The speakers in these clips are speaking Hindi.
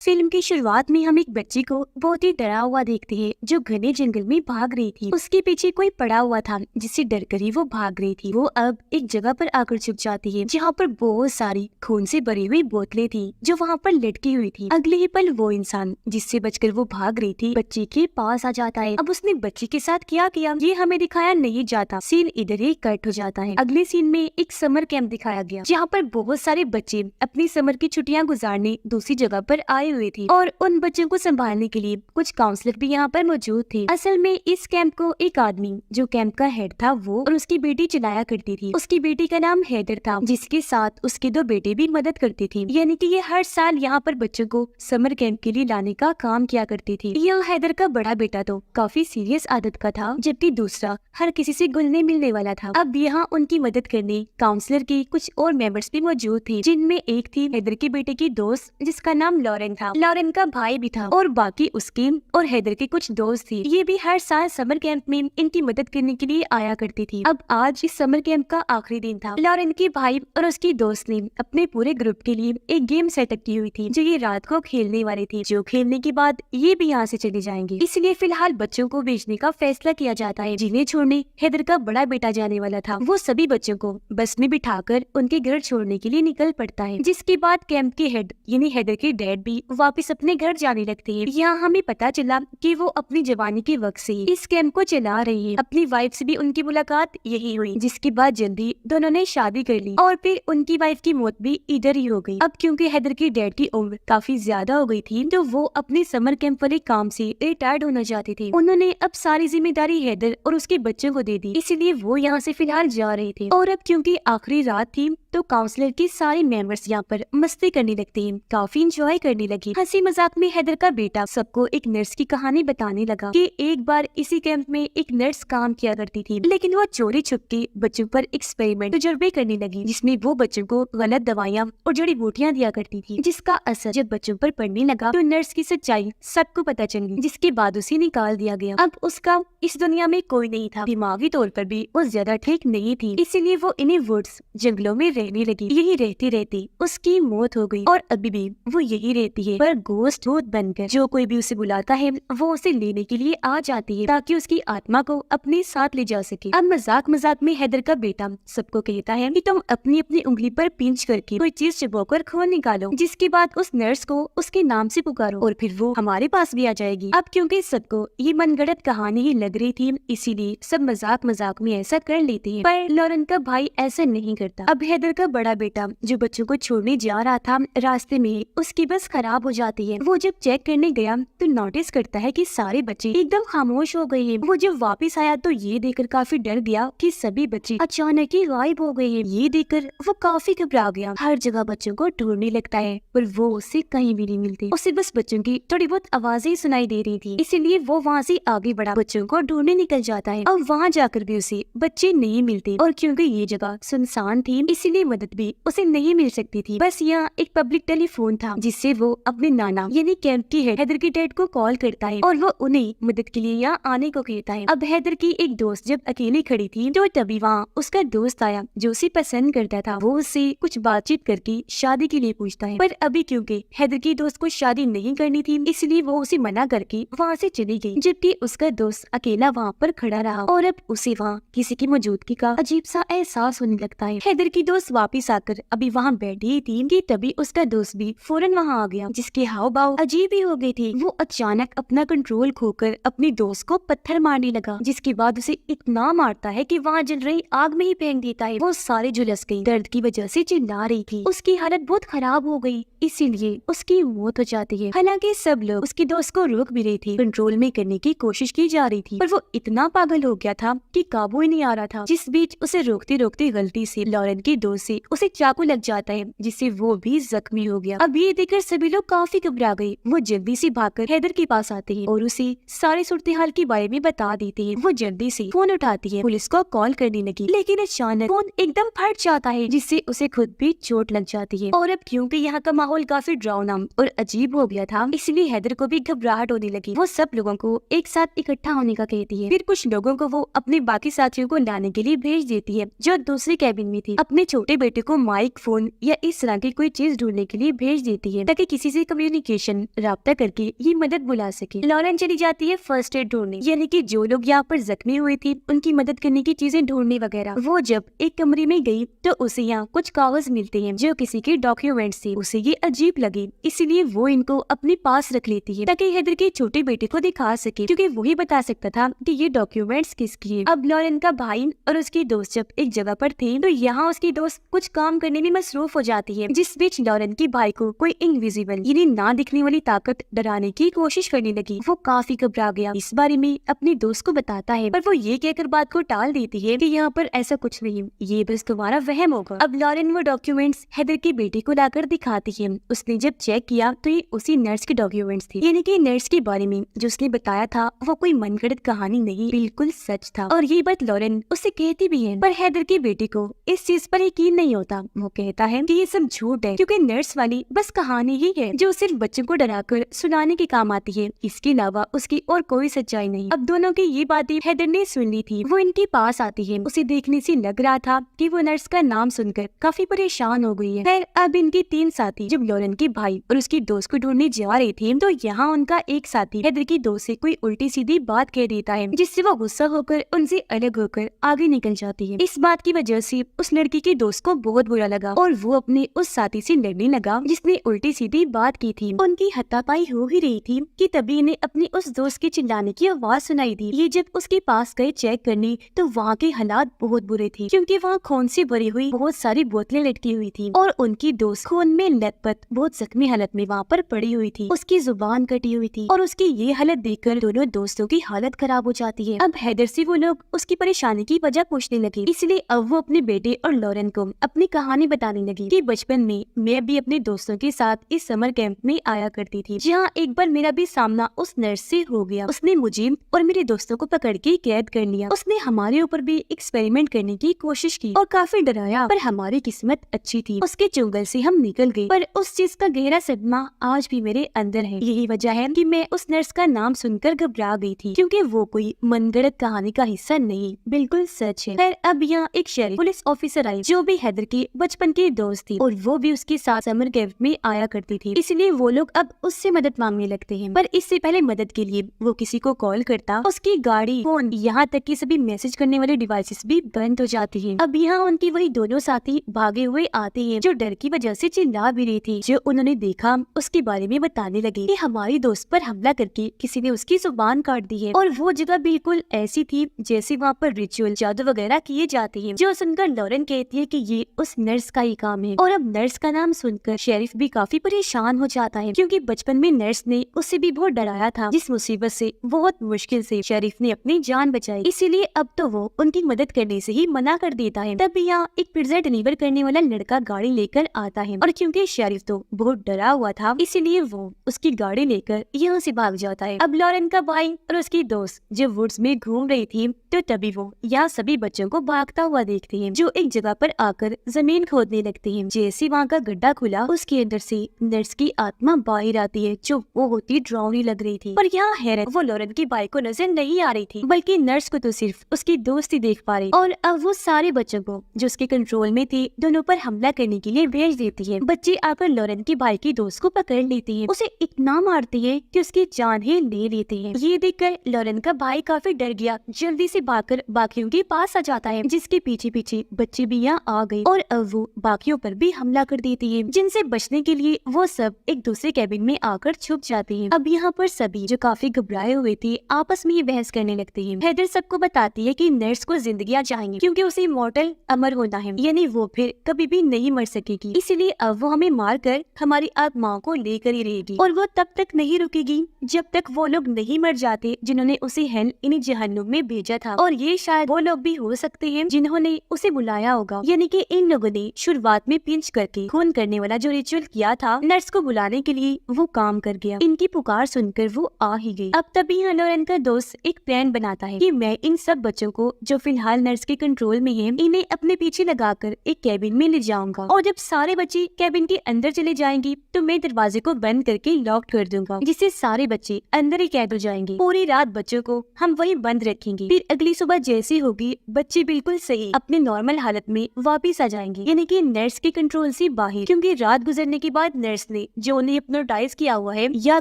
फिल्म की शुरुआत में हम एक बच्ची को बहुत ही डरा हुआ देखते हैं जो घने जंगल में भाग रही थी। उसके पीछे कोई पड़ा हुआ था जिससे डरकर ही वो भाग रही थी। वो अब एक जगह पर आकर छुप जाती है जहाँ पर बहुत सारी खून से भरी हुई बोतलें थी जो वहाँ पर लटकी हुई थी। अगले ही पल वो इंसान जिससे बचकर वो भाग रही थी बच्ची के पास आ जाता है। अब उसने बच्ची के साथ क्या किया ये हमें दिखाया नहीं जाता। सीन इधर ही कट हो जाता है। अगले सीन में एक समर कैंप दिखाया गया जहाँ पर बहुत सारे बच्चे अपनी समर की छुट्टियां गुजारने दूसरी जगह पर आए हुए थे और उन बच्चों को संभालने के लिए कुछ काउंसलर भी यहाँ पर मौजूद थे। असल में इस कैंप को एक आदमी जो कैंप का हेड था वो और उसकी बेटी चलाया करती थी। उसकी बेटी का नाम हैदर था जिसके साथ उसके दो बेटे भी मदद करते थे। यानी कि ये हर साल यहाँ पर बच्चों को समर कैंप के लिए लाने का काम किया करती थी। यह हैदर का बड़ा बेटा तो काफी सीरियस आदत का था जबकि दूसरा हर किसी से घुलने मिलने वाला था। अब यहाँ उनकी मदद करने काउंसलर के कुछ और मेंबर्स भी मौजूद थे जिनमें एक थी हैदर के बेटे की दोस्त जिसका नाम लॉरेन था। लॉरेन का भाई भी था और बाकी उसके और हैदर के कुछ दोस्त थे। ये भी हर साल समर कैंप में इनकी मदद करने के लिए आया करती थी। अब आज इस समर कैंप का आखिरी दिन था। लॉरेन के भाई और उसकी दोस्त ने अपने पूरे ग्रुप के लिए एक गेम सेटअप की हुई थी जो ये रात को खेलने वाले थे, जो खेलने के बाद ये भी यहाँ से चले जाएंगे। इसलिए फिलहाल बच्चों को भेजने का फैसला किया जाता है। जिन्हें छोड़ने हैदर का बड़ा बेटा जाने वाला था वो सभी बच्चों को बस में बिठाकर उनके घर छोड़ने के लिए निकल पड़ता है। जिसके बाद कैंप के हेड यानी हैदर के डैड भी वापस अपने घर जाने लगते हैं। यहाँ हमें पता चला कि वो अपनी जवानी के वक्त से इस कैंप को चला रही है। अपनी वाइफ से भी उनकी मुलाकात यही हुई जिसके बाद जल्दी दोनों ने शादी कर ली और फिर उनकी वाइफ की मौत भी इधर ही हो गई। अब क्योंकि हैदर के डैड की उम्र काफी ज्यादा हो गई थी तो वो अपने समर कैंप वाले काम से रिटायर्ड होना चाहते थे। उन्होंने अब सारी जिम्मेदारी हैदर और उसके बच्चों को दे दी, इसलिए वो यहाँ से फिलहाल जा रहे थे। और अब क्योंकि आखिरी रात थी तो काउंसलर के सारे मेंबर्स यहाँ पर मस्ती करने लगते हैं, काफी इंजॉय करने लगी। हंसी मजाक में हैदर का बेटा सबको एक नर्स की कहानी बताने लगा कि एक बार इसी कैंप में एक नर्स काम किया करती थी, लेकिन वो चोरी छुप के बच्चों पर एक्सपेरिमेंट तजुर्बे करने लगी जिसमें वो बच्चों को गलत दवाइयाँ और जड़ी बूटियाँ दिया करती थी, जिसका असर जब बच्चों पर पड़ने लगा तो नर्स की सच्चाई सबको पता चली, जिसके बाद उसे निकाल दिया गया। अब उसका इस दुनिया में कोई नहीं था, दिमागी तौर पर भी वो ज्यादा ठीक नहीं थी, इसीलिए वो इन्हीं वुड्स जंगलों में रहने लगी। यही रहती रहती उसकी मौत हो गई और अभी भी वो यही रहती है, पर गोस्ट भूत बनकर। जो कोई भी उसे बुलाता है वो उसे लेने के लिए आ जाती है ताकि उसकी आत्मा को अपने साथ ले जा सके। अब मजाक मजाक में हैदर का बेटा सबको कहता है कि तुम अपनी अपनी उंगली पर पिंच करके कोई चीज चुबाकर खून निकालो, जिसके बाद उस नर्स को उसके नाम से पुकारो और फिर वो हमारे पास भी आ जाएगी। अब क्योंकि सबको ये मनगढ़ंत कहानी ही लग रही थी इसीलिए सब मजाक मजाक में ऐसा कर लेते हैं, पर लॉरेन का भाई ऐसा नहीं करता। अब हैदर का बड़ा बेटा जो बच्चों को छोड़ने जा रहा था रास्ते में उसकी बस खराब हो जाती है। वो जब चेक करने गया तो नोटिस करता है कि सारे बच्चे एकदम खामोश हो गए हैं। वो जब वापस आया तो ये देखकर काफी डर गया कि सभी बच्चे अचानक ही गायब हो गए हैं। ये देखकर वो काफी घबरा गया, हर जगह बच्चों को ढूंढने लगता है पर वो उससे कहीं भी नहीं मिलते। उसे बस बच्चों की थोड़ी बहुत आवाजें सुनाई दे रही थी, इसीलिए वो वहाँ से आगे बढ़ा बच्चों को ढूंढने निकल जाता है। अब वहाँ जाकर भी उसे बच्चे नहीं मिलते और क्योंकि ये जगह सुनसान थी इसीलिए मदद भी उसे नहीं मिल सकती थी। बस यहाँ एक पब्लिक टेलीफोन था जिससे वो अपने नाना यानी कैंप की हैदर के डैड को कॉल करता है और वो उन्हें मदद के लिए यहाँ आने को कहता है। अब हैदर की एक दोस्त जब अकेली खड़ी थी तो तभी वहाँ उसका दोस्त आया जो उसे पसंद करता था। वो उससे कुछ बातचीत करके शादी के लिए पूछता है, पर अभी क्योंकि हैदर की दोस्त को शादी नहीं करनी थी इसलिए वो उसे मना करके वहाँ से चली गई, जबकि उसका दोस्त अकेला वहाँ पर खड़ा रहा और अब उसे वहाँ किसी की मौजूदगी का अजीब सा एहसास होने लगता है। हैदर की दोस्त वापिस आकर अभी वहाँ बैठी थी कि तभी उसका दोस्त भी फौरन वहाँ आ गया, जिसके हाव भाव अजीब ही हो गए थे। वो अचानक अपना कंट्रोल खोकर अपनी दोस्त को पत्थर मारने लगा, जिसके बाद उसे इतना मारता है कि वहाँ जल रही आग में ही फेंक देता है। वो सारे झुलस गई, दर्द की वजह से चिल्ला रही थी। उसकी हालत बहुत खराब हो गई इसीलिए उसकी मौत हो जाती है। हालांकि सब लोग उसकी दोस्त को रोक भी रहे थे, कंट्रोल में करने की कोशिश की जा रही थी, पर वो इतना पागल हो गया था कि काबू ही नहीं आ रहा था। जिस बीच उसे रोकते रोकते गलती से लॉरेन की दोस्त से उसे चाकू लग जाता है जिससे वो भी जख्मी हो गया। अब ये देखकर सभी लोग काफी घबरा गए। वो जल्दी से भागकर हैदर के पास आते हैं और उसे सारे सूरत हाल के बारे में बता देते हैं। वो जल्दी से फोन उठाती है, पुलिस को कॉल करने लगी, लेकिन अचानक फोन एकदम फट जाता है जिससे उसे खुद भी चोट लग जाती है। और अब क्योंकि यहाँ का माहौल काफी डरावना और अजीब हो गया था इसलिए हैदर को भी घबराहट होने लगी। वो सब लोगों को एक साथ इकट्ठा होने का कहती है। फिर कुछ लोगों को वो अपने बाकी साथियों को लाने के लिए भेज देती है जो दूसरे कैबिन में थी। अपने छोटे बेटे को माइक, फोन या इस तरह की कोई चीज ढूंढने के लिए भेज देती है ताकि किसी से इजी कम्युनिकेशन राब्ता करके ये मदद बुला सके। लॉरेन चली जाती है फर्स्ट एड ढूंढने, यानी कि जो लोग यहाँ पर जख्मी हुए थे उनकी मदद करने की चीजें ढूंढने वगैरह। वो जब एक कमरे में गई तो उसे यहाँ कुछ कागज मिलते हैं जो किसी के डॉक्यूमेंट्स थे। उसे ये अजीब लगे, इसीलिए वो इनको अपने पास रख लेती है ताकि हैदर के छोटे बेटे को दिखा सके, क्योंकि वही बता सकता था कि ये डॉक्यूमेंट्स किसकी है। अब लॉरेन का भाई और उसकी दोस्त जब एक जगह पर थे तो यहाँ उसकी दोस्त कुछ काम करने में मसरूफ हो जाती है, जिस बीच लॉरेन के भाई को कोई इनविजिबल यानी ना दिखने वाली ताकत डराने की कोशिश करने लगी। वो काफी घबरा गया, इस बारे में अपनी दोस्त को बताता है, पर वो ये कहकर बात को टाल देती है कि यहाँ पर ऐसा कुछ नहीं, ये बस तुम्हारा वहम होगा। अब लॉरेन वो डॉक्यूमेंट्स हैदर के बेटे को लाकर दिखाती है। उसने जब चेक किया तो ये उसी नर्स के डॉक्यूमेंट्स थे, यानी कि नर्स के बारे में जो उसने बताया था वो कोई मनगढ़ंत कहानी नहीं, बिल्कुल सच था। और ये बात लॉरेन उससे कहती भी है, पर हैदर के बेटे को इस चीज पर यकीन नहीं होता। वो कहता है कि ये सब झूठ है, क्योंकि नर्स वाली बस कहानी ही है जो सिर्फ बच्चों को डराकर सुनाने के काम आती है, इसके अलावा उसकी और कोई सच्चाई नहीं। अब दोनों की ये बातें हैदर ने सुन ली थी। वो इनके पास आती है, उसे देखने से लग रहा था कि वो नर्स का नाम सुनकर काफी परेशान हो गई है। खैर अब इनके 3 साथी जब लॉरेन के भाई और उसकी दोस्त को ढूंढने जा रहे थे तो यहाँ उनका एक साथी हैदर की दोस्त से कोई उल्टी सीधी बात कह देता है, जिससे वो गुस्सा होकर उनसे अलग होकर आगे निकल जाती है। इस बात की वजह से उस लड़की की दोस्त को बहुत बुरा लगा और वो अपने उस साथी से लड़ने लगा जिसने उल्टी सीधी बात की थी। उनकी हाथापाई हो ही रही थी कि तभी इन्हें अपनी उस दोस्त के चिल्लाने की आवाज सुनाई दी। ये जब उसके पास गए चेक करने तो वहाँ के हालात बहुत बुरे थे, क्योंकि वहाँ खून से भरी हुई बहुत सारी बोतलें लटकी हुई थी और उनकी दोस्त खून में लथपथ बहुत जख्मी हालत में वहाँ पर पड़ी हुई थी। उसकी जुबान कटी हुई थी और उसकी ये हालत देखकर दोनों दोस्तों की हालत खराब हो जाती है। अब हैदर से वो लोग उसकी परेशानी की वजह पूछने लगे, इसलिए अब वो अपने बेटे और लॉरेन को अपनी कहानी बताने लगी कि बचपन में मैं भी अपने दोस्तों के साथ इस समर कैंप में आया करती थी, जहाँ एक बार मेरा भी सामना उस नर्स से हो गया। उसने मुझे और मेरे दोस्तों को पकड़ के कैद कर लिया। उसने हमारे ऊपर भी एक्सपेरिमेंट करने की कोशिश की और काफी डराया, पर हमारी किस्मत अच्छी थी, उसके चुंगल से हम निकल गए। पर उस चीज का गहरा सदमा आज भी मेरे अंदर है। यही वजह है कि मैं उस नर्स का नाम सुनकर घबरा गई थी, क्योंकि वो कोई मनगढ़ंत कहानी का हिस्सा नहीं, बिल्कुल सच है। खैर अब यहाँ एक शरीफ पुलिस ऑफिसर आई जो भी हैदर की बचपन की दोस्त थी और वो भी उसके साथ समर कैंप में आया करती थी, इसलिए वो लोग अब उससे मदद मांगने लगते हैं। पर इससे पहले मदद के लिए वो किसी को कॉल करता, उसकी गाड़ी, फोन, यहाँ तक कि सभी मैसेज करने वाले डिवाइसेस भी बंद हो जाती है। अब यहाँ उनकी वही दोनों साथी भागे हुए आते हैं जो डर की वजह से चिल्ला भी रही थी। जो उन्होंने देखा उसके बारे में बताने लगे कि हमारी दोस्त पर हमला करके किसी ने उसकी जुबान काट दी है और वो जगह बिल्कुल ऐसी थी जैसे वहाँ पर रिचुअल जादू वगैरह किए जाते हैं। जो सुनकर लॉरेन कहती है कि ये उस नर्स का ही काम है। और अब नर्स का नाम सुनकर शेरिफ भी काफी परेशान हो जाता है, क्योंकि बचपन में नर्स ने उसे भी बहुत डराया था, जिस मुसीबत से बहुत मुश्किल से शेरिफ ने अपनी जान बचाई। इसीलिए अब तो वो उनकी मदद करने से ही मना कर देता है। तब यहाँ एक पिज्जा डिलीवर करने वाला लड़का गाड़ी लेकर आता है और क्योंकि शेरिफ तो बहुत डरा हुआ था इसीलिए वो उसकी गाड़ी लेकर यहाँ से भाग जाता है। अब लॉरेन का भाई और उसकी दोस्त जब वुड्स में घूम रही थी तो तभी वो यहाँ सभी बच्चों को भागता हुआ देखते हैं, जो एक जगह पर आकर जमीन खोदने लगते हैं। जैसे वहाँ का गड्ढा खुला उसके अंदर से नर्स की आत्मा बाहर आती है, जो वो होती डरावनी लग रही थी। पर यहाँ हैरत, वो लॉरेन की भाई को नजर नहीं आ रही थी, बल्कि नर्स को तो सिर्फ उसकी दोस्त ही देख पा रही। और अब वो सारे बच्चों को जो उसके कंट्रोल में थे दोनों पर हमला करने के लिए भेज देती है। बच्चे आकर लॉरेन के भाई की दोस्त को पकड़ लेते हैं, उसे इतना मारती है कि उसकी जान ही ले लेते हैं। ये देखकर लॉरेन का भाई काफी डर गया, जल्दी से भागकर बाकियों के पास आ जाता है, जिसके पीछे पीछे बच्चे भी यहाँ आ गए और अब वो बाकियों पर भी हमला कर देती है, जिनसे बचने के लिए वो सब एक दूसरे कैबिन में आकर छुप जाते हैं। अब यहाँ पर सभी जो काफी घबराए हुए थे आपस में ये बहस करने लगते हैं। हैदर सबको बताती है कि नर्स को जिंदगियां चाहिए, क्योंकि उसे इमॉर्टल अमर होना है, यानी वो फिर कभी भी नहीं मर सकेगी। इसीलिए अब वो हमें मार कर हमारी आत्माओं को लेकर ही रहेगी और वो तब तक नहीं रुकेगी जब तक वो लोग नहीं मर जाते जिन्होंने उसे हेल यानी जहन्नुम में भेजा था। और ये शायद वो लोग भी हो सकते हैं जिन्होंने उसे बुलाया होगा, यानी कि इन लोगों ने शुरुआत में पिंच करके खून करने वाला जो रिचुअल किया था नर्स को बुलाने के लिए, वो काम कर गया। इनकी पुकार सुनकर वो आ ही गई। अब तभी लॉरेन का दोस्त एक प्लान बनाता है कि मैं इन सब बच्चों को जो फिलहाल नर्स के कंट्रोल में है इन्हें अपने पीछे लगाकर एक कैबिन में ले जाऊंगा और जब सारे बच्चे कैबिन के अंदर चले जाएंगे तो मैं दरवाजे को बंद करके लॉक कर दूंगा, जिससे सारे बच्चे अंदर ही कैद हो जाएंगे। पूरी रात बच्चों को हम वहीं बंद रखेंगे, फिर अगली सुबह जैसी होगी बच्चे बिल्कुल सही अपने नॉर्मल हालत में वापिस आ जाएंगे, यानी कि नर्स के कंट्रोल से बाहर, क्योंकि रात गुजरने के बाद नर्स ने जो उन्हें हिप्नोटाइज किया हुआ है या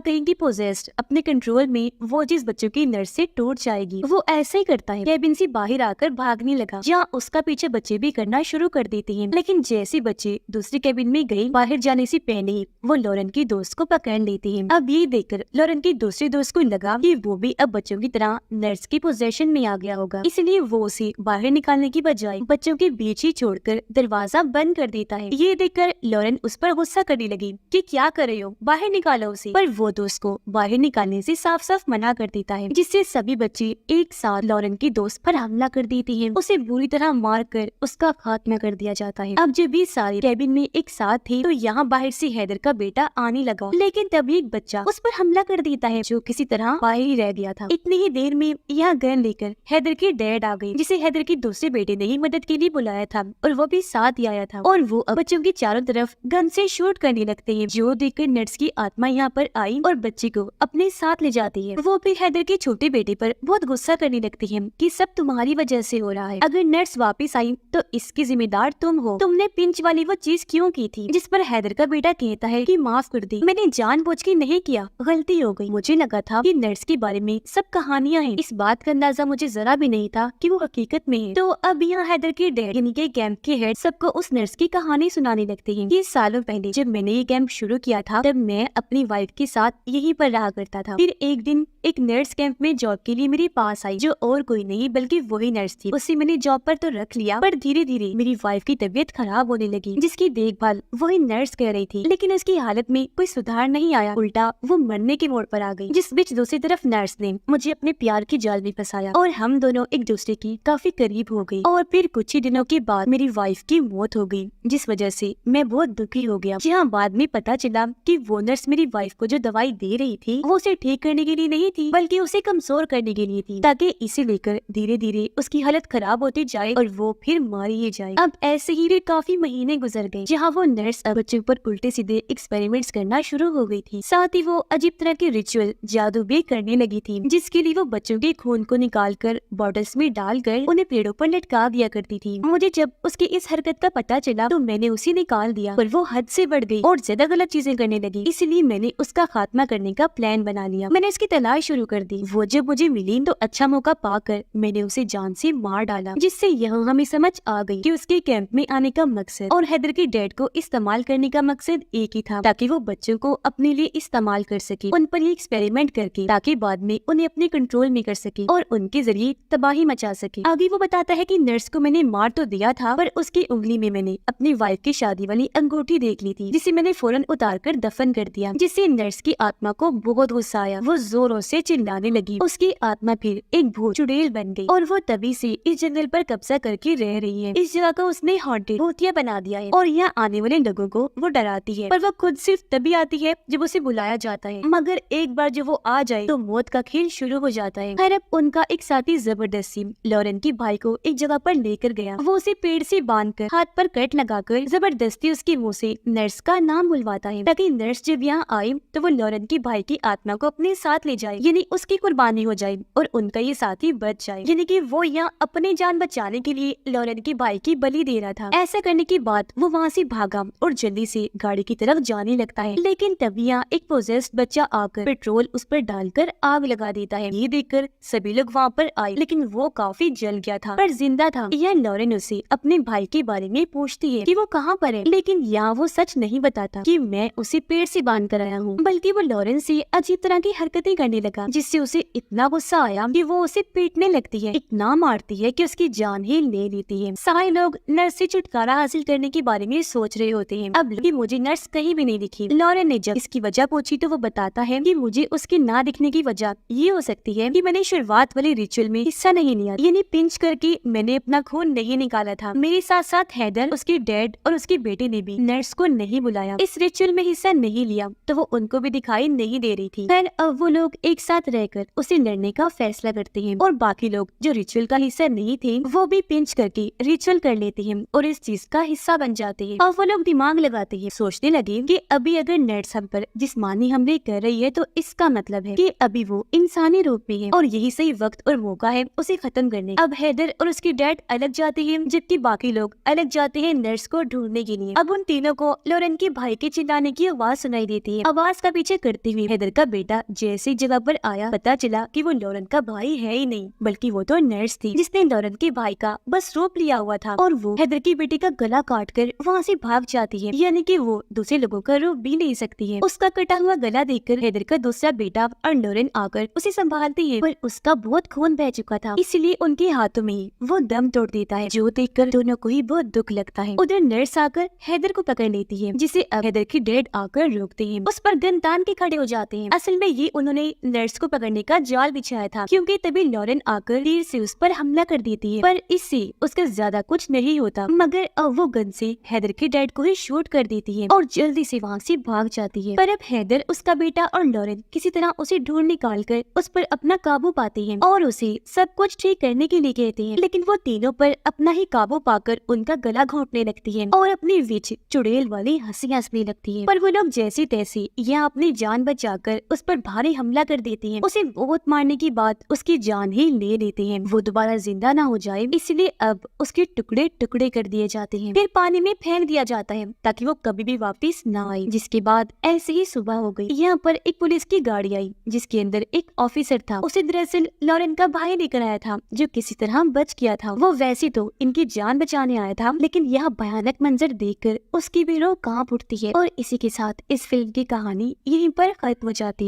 कहेंगे पोजेस्ड, अपने कंट्रोल में वो जिस बच्चों की नर्स से टूट जाएगी। वो ऐसा ही करता है, केबिन से बाहर आकर भागने लगा, जहाँ उसका पीछे बच्चे भी करना शुरू कर देते हैं। लेकिन जैसे बच्चे दूसरी केबिन में गए, बाहर जाने से पहले ही वो लॉरेन की दोस्त को पकड़ लेते हैं। अब ये देखकर लॉरेन की दूसरी दोस्त को लगा कि वो भी अब बच्चों की तरह नर्स की पोजेशन में आ गया होगा, इसलिए वो उसे बाहर निकालने की बजाय बच्चों के बीच ही छोड़कर दरवाजा बंद कर देता है। ये देखकर लॉरेन उस पर गुस्सा करने लगी कि क्या कर रहे हो, बाहर निकालो उसे। पर वो दोस्त को बाहर निकालने से साफ साफ मना कर देता है, जिससे सभी बच्चे एक साथ लॉरेन की दोस्त पर हमला कर देते हैं। उसे बुरी तरह मार कर उसका खात्मा कर दिया जाता है। अब जब ये सारे कैबिन में एक साथ थे तो यहाँ बाहर से हैदर का बेटा आने लगा, लेकिन तभी एक बच्चा उस पर हमला कर देता है, जो किसी तरह बाहर ही रह गया था। इतनी ही देर में यहाँ गन लेकर हैदर के डैड आ गए, जिसे हैदर के दूसरे बेटे ने ही मदद के लिए बुलाया था और वो भी साथ ही आया था। और वो अब बच्चों की चारों तरफ गन से शूट करने लगते हैं, जो देखकर नर्स की आत्मा यहाँ पर आई और बच्चे को अपने साथ ले जाती है। वो फिर हैदर के छोटे बेटे पर बहुत गुस्सा करने लगती है कि सब तुम्हारी वजह से हो रहा है, अगर नर्स वापस आई तो इसकी जिम्मेदार तुम हो, तुमने पिंच वाली वो चीज क्यों की थी। जिस पर हैदर का बेटा कहता है कि माफ कर दी, मैंने जानबूझ के नहीं किया, गलती हो गई, मुझे लगा था कि नर्स के बारे में सब कहानियां हैं, इस बात का अंदाजा मुझे जरा भी नहीं था कि वो हकीकत में है। तो अब यहाँ हैदर के डैड यानी के कैंप के हेड सबको उस नर्स की कहानी सुनाने लगते हैं। ये सालों पहले जब मैंने ये कैंप शुरू किया था तब मैं अपनी वाइफ के साथ यहीं पर रहा करता था। फिर एक दिन एक नर्स कैंप में जॉब के लिए मेरे पास आई, जो और कोई नहीं बल्कि वही नर्स थी। उसे मैंने जॉब पर तो रख लिया, पर धीरे धीरे मेरी वाइफ की तबीयत खराब होने लगी, जिसकी देखभाल वही नर्स कर रही थी। लेकिन उसकी हालत में कोई सुधार नहीं आया, उल्टा वो मरने के मोड़ पर आ गई। जिस बीच दूसरी तरफ नर्स ने मुझे अपने प्यार की जाल में फंसाया और हम दोनों एक दूसरे की काफी करीब हो गई। और फिर कुछ ही दिनों के बाद मेरी वाइफ की मौत हो गई, जिस वजह से मैं बहुत दुखी हो गया। जहाँ बाद में पता चला कि वो नर्स मेरी वाइफ को जो दवाई दे रही थी वो उसे ठीक करने के लिए नहीं थी, बल्कि उसे कमजोर करने के लिए थी, ताकि इसे लेकर धीरे धीरे उसकी हालत खराब होती जाए और वो फिर मारी ही जाए। अब ऐसे ही फिर काफी महीने गुजर गए, जहाँ वो नर्स अब बच्चों पर उल्टे सीधे एक्सपेरिमेंट्स करना शुरू हो गई थी। साथ ही वो अजीब तरह के रिचुअल जादू भी करने लगी थी, जिसके लिए वो बच्चों के खून को निकालकर बॉटल्स में डालकर उन्हें पेड़ों पर लटका दिया करती थी। मुझे जब उसकी इस हरकत का पता चला तो मैंने उसे निकाल दिया, पर वो हद से बढ़ गई और ज्यादा गलत चीजें करने लगी, इसलिए मैंने उसका खात्मा करने का प्लान बना लिया। मैंने उसकी तलाश शुरू कर दी। वो जब मुझे मिली तो अच्छा मौका पाकर मैंने उसे जान से मार डाला, जिससे यहाँ हमें समझ आ गई कि उसके कैंप में आने का मकसद और हैदर के डैड को इस्तेमाल करने का मकसद एक ही था, ताकि वो बच्चों को अपने लिए इस्तेमाल कर सके, उन पर एक्सपेरिमेंट करके, ताकि बाद में उन्हें अपने कंट्रोल में कर सके और उनके जरिए तबाही मचा सके। आगे वो बताता है कि नर्स को मैंने मार तो दिया था, पर उसकी उंगली में मैंने अपनी वाइफ की शादी वाली अंगूठी देख ली थी, जिसे मैंने फौरन उतार कर दफन कर दिया, जिससे नर्स की आत्मा को बहुत गुस्सा आया। वो जोरों से चिल्लाने लगी। उसकी आत्मा फिर एक भूत चुड़ैल बन गई और वो तभी से इस जंगल पर कब्जा करके रह रही है। इस जगह को उसने हॉन्टेड भूतिया बना दिया है और यहाँ आने वाले लोगों को वो डराती है, पर वो खुद सिर्फ तभी आती है जब उसे बुलाया जाता है। मगर एक बार जब वो आ जाए तो मौत का खेल शुरू हो जाता है। खैर अब उनका एक साथी जबरदस्ती लॉरेन के भाई को एक जगह पर लेकर गया। वो उसे पेड़ से बांधकर हाथ पर कट लगाकर जबरदस्ती उसके मुंह से नर्स का नाम बुलवाता है, ताकि नर्स जब यहाँ आए तो वो लॉरेन के भाई की आत्मा को अपने साथ ले जाए, यानी उसकी कुर्बानी हो जाए और उनका ये साथी बच जाए, यानी कि वो यहाँ अपनी जान बचाने के लिए लॉरेन के भाई की बलि दे रहा था। ऐसा करने के बाद वो वहाँ से भागा और जल्दी से गाड़ी की तरफ जाने लगता है। लेकिन तभी यहाँ एक पोजेस्ड बच्चा आकर पेट्रोल उस पर डालकर आग लगा देता है। ये देखकर सभी लोग वहाँ पर आए, लेकिन वो काफी जल गया था पर जिंदा था। यह लॉरेन उसे अपने भाई के बारे में पूछती है कि वो कहाँ पर है, लेकिन यहाँ वो सच नहीं बताता कि मैं उसे पेड़ से बांध कर आया हूँ, बल्कि वो लॉरेन से अजीब तरह की हरकतें करने लगा, जिससे उसे इतना गुस्सा आया कि वो उसे पीटने लगती है, इतना मारती है कि उसकी जान ही ले लेती है। सारे लोग नर्स से छुटकारा हासिल करने के बारे में सोच रहे होते हैं। अब भी मुझे नर्स कहीं भी नहीं दिखी। लॉरेन ने जब इसकी वजह पूछी तो वो बताता है कि मुझे उसके ना दिखने की वजह ये हो सकती है कि मैंने शुरुआत वाले रिचुअल में हिस्सा नहीं लिया, यानी पिंच करके मैंने अपना खून नहीं निकाला था। मेरे साथ साथ हैदर, उसके डैड और उसके बेटे ने भी नर्स को नहीं बुलाया, इस रिचुअल में हिस्सा नहीं लिया, तो वो उनको भी दिखाई नहीं दे रही थी। खैर अब वो लोग एक साथ रहकर उसे लड़ने का फैसला करते हैं और बाकी लोग जो रिचुअल का हिस्सा नहीं थे वो भी पिंच करके रिचुअल कर लेते हैं और इस चीज का हिस्सा बन जाते हैं। और वो लोग दिमाग लगाते हैं, सोचने लगे कि अभी अगर नर्स हम पर जिस्मानी हमले कर रही है तो इसका मतलब है कि अभी वो इंसानी रूप में है और यही सही वक्त और मौका है उसे खत्म करने। अब हैदर और उसके डैड अलग जाते हैं, जबकि बाकी लोग अलग जाते हैं नर्स को ढूंढने के लिए। अब उन तीनों को लॉरेन के भाई के चिल्लाने चिल्लाने की आवाज सुनाई देती है। आवाज का पीछे करते हुए हैदर का बेटा जैसे जगह पर आया, पता चला कि वो लॉरेन का भाई है ही नहीं, बल्कि वो तो नर्स थी जिसने लॉरेन के भाई का बस रोप लिया हुआ था और वो हैदर की बेटी का गला काट कर वहाँ से भाग जाती है, यानी कि वो दूसरे लोगों का रूप भी नहीं सकती है। उसका कटा हुआ गला देखकर हैदर का दूसरा बेटा और लॉरेन आकर उसे संभालती है, पर उसका बहुत खून बह चुका था, इसलिए उनके हाथों में ही वो दम तोड़ देता है, जो देखकर दोनों को ही बहुत दुख लगता है। उधर नर्स आकर हैदर को पकड़ लेती है, जिसे अब हैदर की डैड आकर रोकते हैं, उस पर गन तान के खड़े हो जाते हैं। असल में ये उन्होंने नर्स को पकड़ने का जाल बिछाया था, क्योंकि तभी लॉरेन आकर तीर से उस पर हमला कर देती है, पर इससे उसका ज्यादा कुछ नहीं होता, मगर अब वो गन से हैदर के डैड को ही शूट कर देती है और जल्दी से वहाँ से भाग जाती है। पर अब हैदर, उसका बेटा और लॉरेन किसी तरह उसे ढूंढ निकाल कर उस पर अपना काबू पाते हैं और उसे सब कुछ ठीक करने के लिए कहते हैं, लेकिन वो तीनों पर अपना ही काबू पाकर उनका गला घोंटने लगती है और अपनी विच चुड़ैल वाली हंसी हंसने लगती है। पर वो लोग जैसे तैसे यहाँ अपनी जान बचाकर उस पर भारी हमला कर देती हैं। उसे बहुत मारने के बाद उसकी जान ही ले लेते हैं, वो दोबारा जिंदा ना हो जाए, इसलिए अब उसके टुकड़े टुकड़े कर दिए जाते हैं, फिर पानी में फेंक दिया जाता है ताकि वो कभी भी वापस ना आए। जिसके बाद ऐसे ही सुबह हो गई। यहाँ पर एक पुलिस की गाड़ी आई जिसके अंदर एक ऑफिसर था। उसे दरअसल लॉरेन का भाई लेकर आया था जो किसी तरह बच गया था। वो वैसे तो इनकी जान बचाने आया था, लेकिन यह भयानक मंजर देखकर उसकी भी रूह कांप उठती है। और इसी के साथ इस फिल्म की कहानी यहीं पर खत्म हो जाती है।